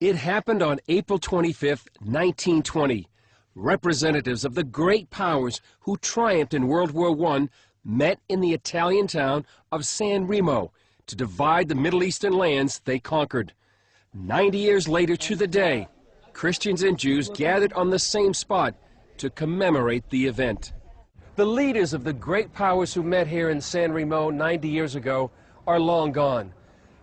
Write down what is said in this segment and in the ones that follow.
It happened on April 25, 1920. Representatives of the great powers who triumphed in World War I met in the Italian town of San Remo to divide the Middle Eastern lands they conquered. 90 years later to the day, Christians and Jews gathered on the same spot to commemorate the event. The leaders of the great powers who met here in San Remo 90 years ago are long gone,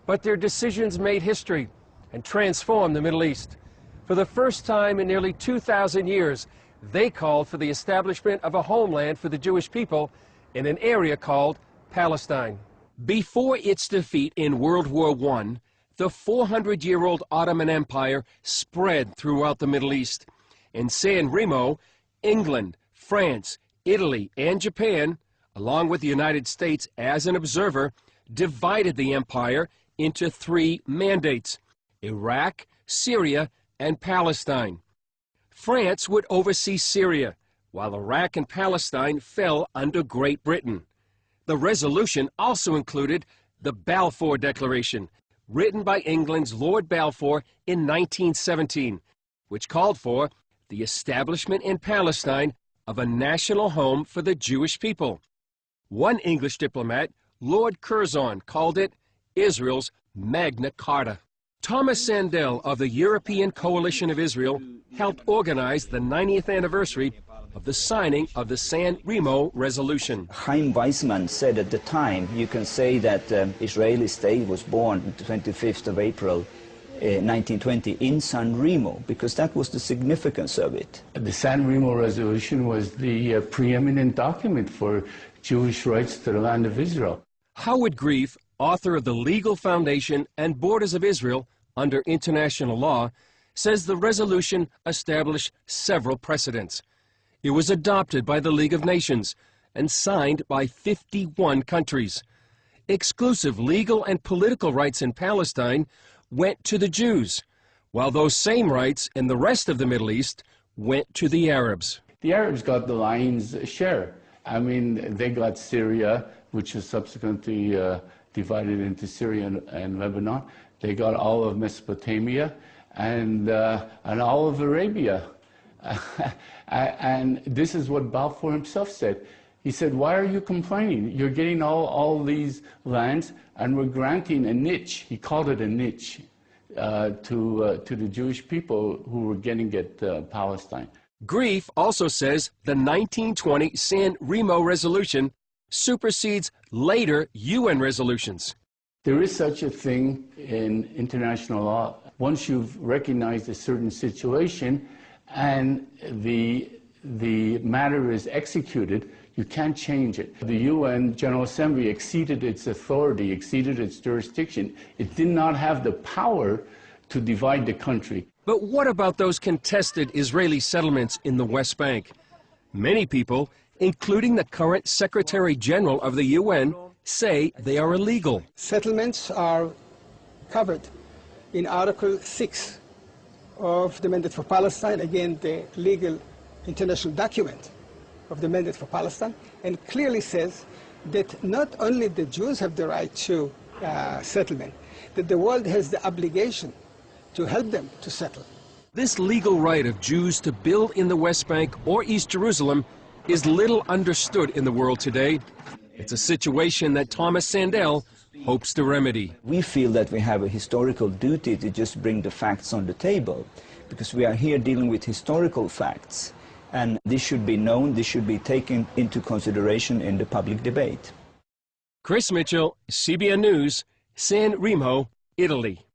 but their decisions made history and transformed the Middle East. For the first time in nearly 2,000 years, they called for the establishment of a homeland for the Jewish people in an area called Palestine. Before its defeat in World War I, the 400-year-old Ottoman Empire spread throughout the Middle East. In San Remo, England, France, Italy, and Japan, along with the United States as an observer, divided the empire into 3 mandates: Iraq, Syria, and Palestine. France would oversee Syria, while Iraq and Palestine fell under Great Britain. The resolution also included the Balfour Declaration, written by England's Lord Balfour in 1917, which called for the establishment in Palestine of a national home for the Jewish people. One English diplomat, Lord Curzon, called it Israel's Magna Carta. Thomas Sandel of the European Coalition of Israel helped organize the 90th anniversary of the signing of the San Remo Resolution. Chaim Weizmann said at the time, you can say that Israeli state was born on the 25th of April 1920 in San Remo, because that was the significance of it. The San Remo Resolution was the preeminent document for Jewish rights to the land of Israel. Howard Grief, author of The Legal Foundation and Borders of Israel under International Law, says the resolution established several precedents. It was adopted by the League of Nations and signed by 51 countries. Exclusive legal and political rights in Palestine went to the Jews, while those same rights in the rest of the Middle East went to the Arabs. The Arabs got the lion's share. I mean, they got Syria, which was subsequently divided into Syria and Lebanon. They got all of Mesopotamia and all of Arabia. And this is what Balfour himself said. He said, why are you complaining? You're getting all these lands, and we're granting a niche. He called it a niche to the Jewish people who were getting at Palestine. Grief also says the 1920 San Remo Resolution supersedes later UN resolutions. There is such a thing in international law. Once you've recognized a certain situation and the matter is executed, you can't change it. The UN General Assembly exceeded its authority, exceeded its jurisdiction. It did not have the power to divide the country. But what about those contested Israeli settlements in the West Bank? Many people, including the current Secretary General of the UN, say they are illegal. Settlements are covered in Article 6 of the Mandate for Palestine, again the legal international document of the Mandate for Palestine, and clearly says that not only the Jews have the right to settlement, that the world has the obligation to help them to settle. This legal right of Jews to build in the West Bank or East Jerusalem is little understood in the world today. It's a situation that Thomas Sandel hopes to remedy. We feel that we have a historical duty to just bring the facts on the table, because we are here dealing with historical facts. And this should be known, this should be taken into consideration in the public debate. Chris Mitchell, CBN News, San Remo, Italy.